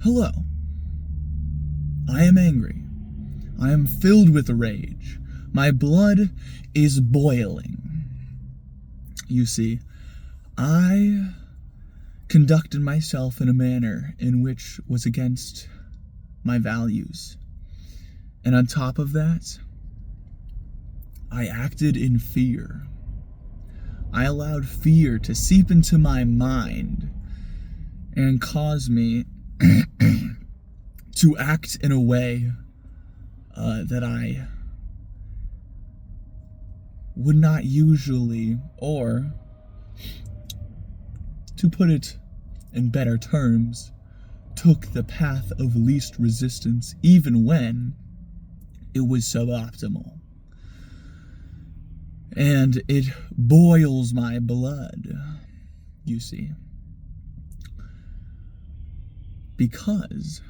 Hello. I am angry. I am filled with rage. My blood is boiling. You see, I conducted myself in a manner in which was against my values. And on top of that, I acted in fear. I allowed fear to seep into my mind and cause me to act in a way that I would not usually, or to put it in better terms, took the path of least resistance even when it was suboptimal. And it boils my blood, you see. Because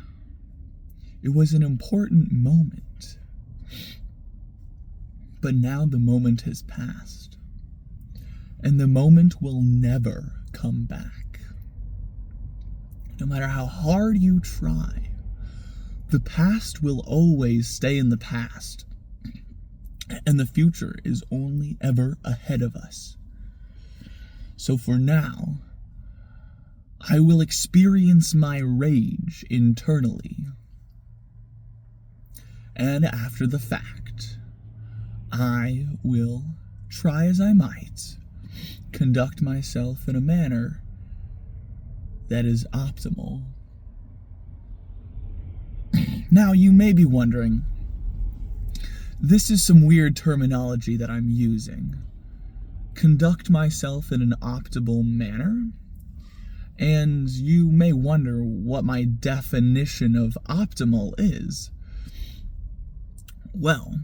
it was an important moment. But now the moment has passed. And the moment will never come back. No matter how hard you try, the past will always stay in the past. And the future is only ever ahead of us. So for now, I will experience my rage internally. And after the fact, I will try as I might conduct myself in a manner that is optimal. Now, you may be wondering, this is some weird terminology that I'm using. Conduct myself in an optimal manner? And you may wonder what my definition of optimal is. Well,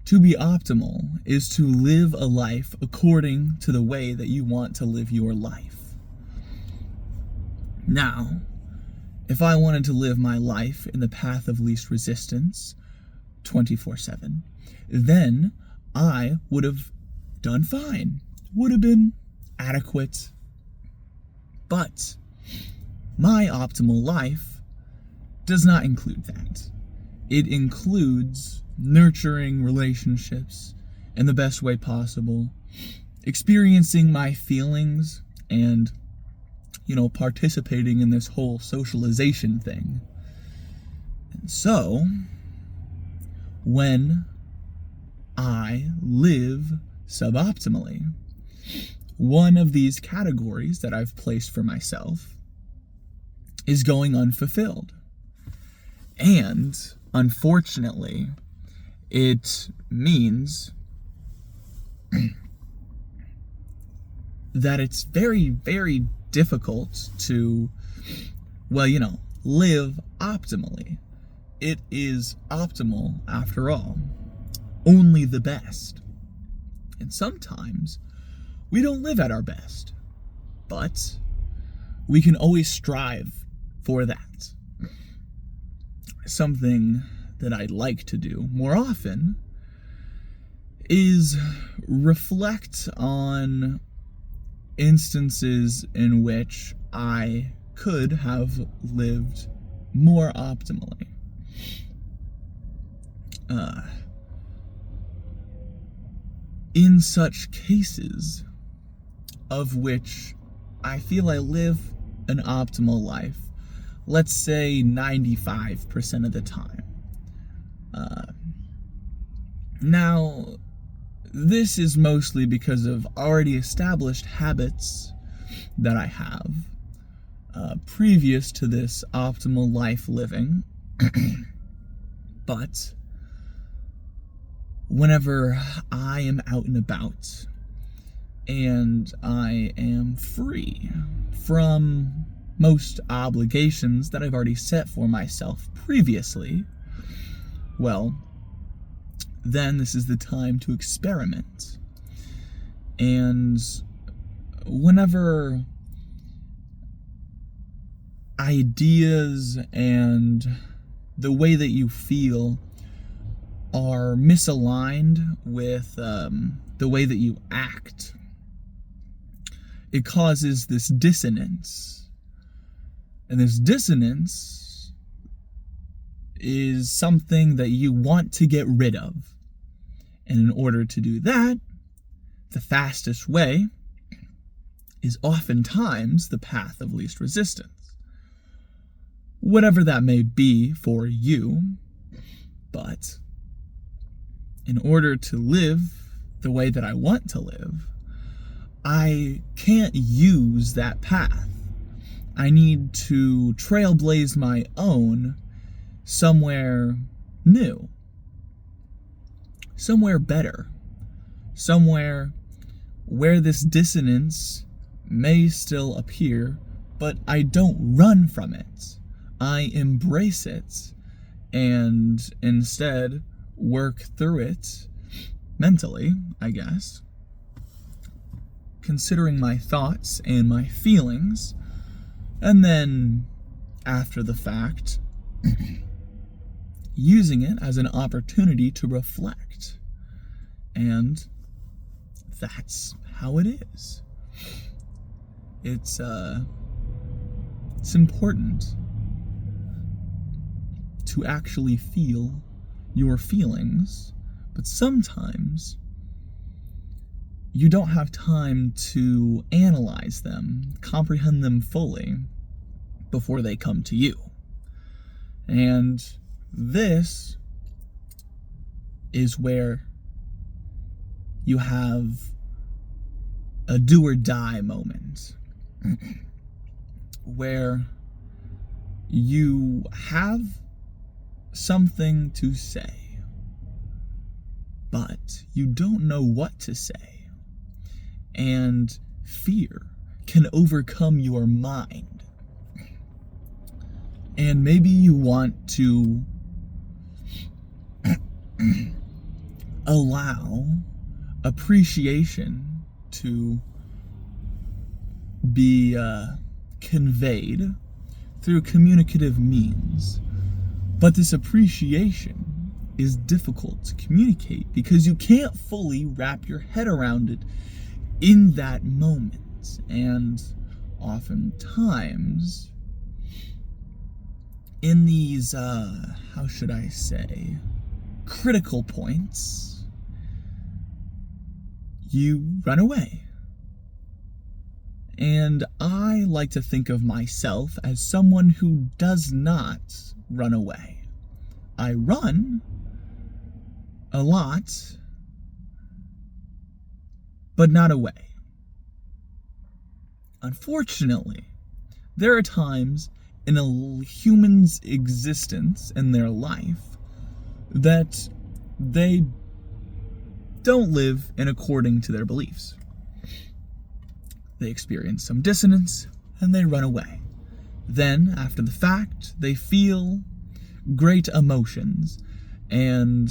to be optimal is to live a life according to the way that you want to live your life. Now, if I wanted to live my life in the path of least resistance, 24/7, then I would have done fine, would have been adequate. But my optimal life does not include that. It includes nurturing relationships in the best way possible, experiencing my feelings, and, participating in this whole socialization thing. And so, when I live suboptimally, one of these categories that I've placed for myself is going unfulfilled. And, unfortunately, it means that it's very, very difficult to, live optimally. It is optimal, after all, only the best. And sometimes we don't live at our best, but we can always strive for that. Something that I'd like to do more often is reflect on instances in which I could have lived more optimally. In such cases of which I feel I live an optimal life, let's say 95% of the time. Now, this is mostly because of already established habits that I have previous to this optimal life living. But whenever I am out and about and I am free from most obligations that I've already set for myself previously, well, then this is the time to experiment. And whenever ideas and the way that you feel are misaligned with the way that you act, it causes this dissonance. And this dissonance is something that you want to get rid of. And in order to do that, the fastest way is oftentimes the path of least resistance. Whatever that may be for you, but in order to live the way that I want to live, I can't use that path. I need to trailblaze my own somewhere new, somewhere better, somewhere where this dissonance may still appear, but I don't run from it. I embrace it and instead work through it mentally, I guess, considering my thoughts and my feelings, and then after the fact, using it as an opportunity to reflect. And that's how it is. It's important to actually feel your feelings, but sometimes you don't have time to analyze them, comprehend them fully before they come to you. And this is where you have a do or die moment where you have something to say, but you don't know what to say, and fear can overcome your mind, and maybe you want to allow appreciation to be conveyed through communicative means. But this appreciation is difficult to communicate because you can't fully wrap your head around it in that moment. And oftentimes, in these, how should I say, critical points, you run away. And I like to think of myself as someone who does not run away. I run a lot, but not away. Unfortunately, there are times in a human's existence, in their life, that they don't live in according to their beliefs. They experience some dissonance and they run away. Then, after the fact, they feel great emotions and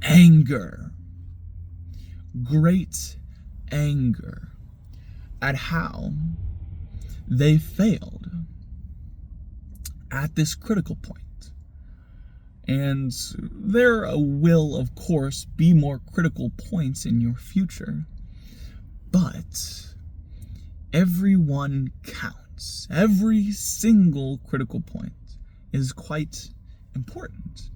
anger. Great anger at how they failed at this critical point. And there will, of course, be more critical points in your future, but everyone counts. Every single critical point is quite important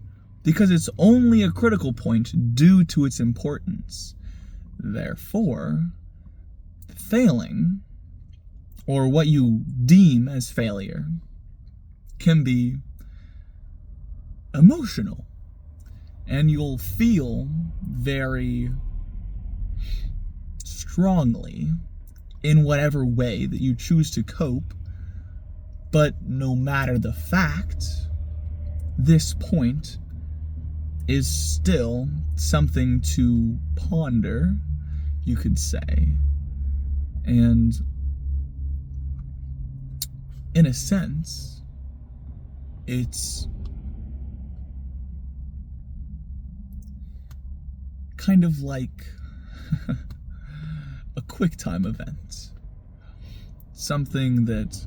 because it's only a critical point due to its importance. Therefore, failing, or what you deem as failure, can be emotional, and you'll feel very strongly in whatever way that you choose to cope. But no matter the fact, this point is still something to ponder, you could say. And in a sense, it's kind of like a quick time event. Something that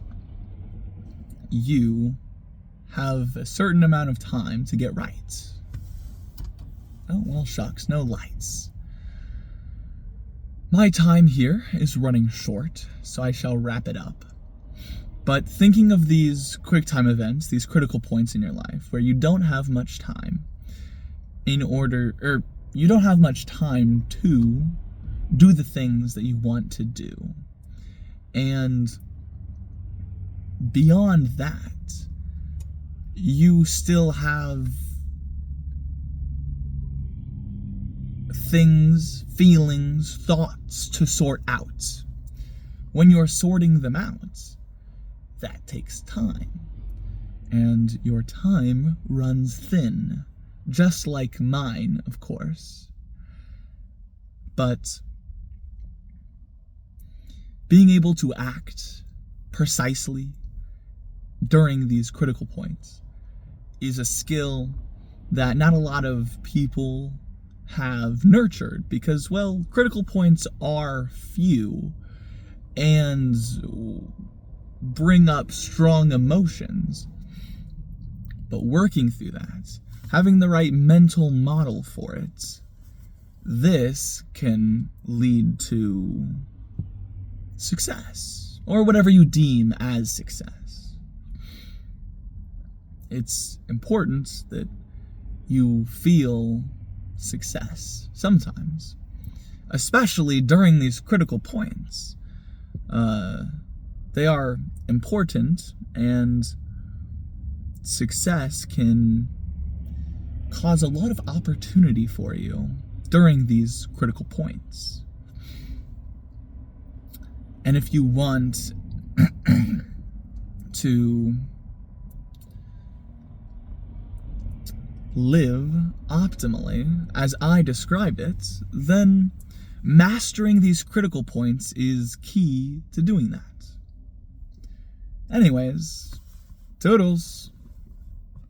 you have a certain amount of time to get right. Oh, well, shucks, no lights. My time here is running short, so I shall wrap it up. But thinking of these quick time events, these critical points in your life where you don't have much time you don't have much time to do the things that you want to do. And beyond that, you still have things, feelings, thoughts to sort out. When you're sorting them out, that takes time. And your time runs thin, just like mine, of course. But being able to act precisely during these critical points is a skill that not a lot of people have nurtured because, well, critical points are few and bring up strong emotions. But working through that, having the right mental model for it, this can lead to success, or whatever you deem as success. It's important that you feel success sometimes, especially during these critical points. They are important, and success can cause a lot of opportunity for you during these critical points. And if you want to live optimally, as I described it, then mastering these critical points is key to doing that. Anyways, toodles.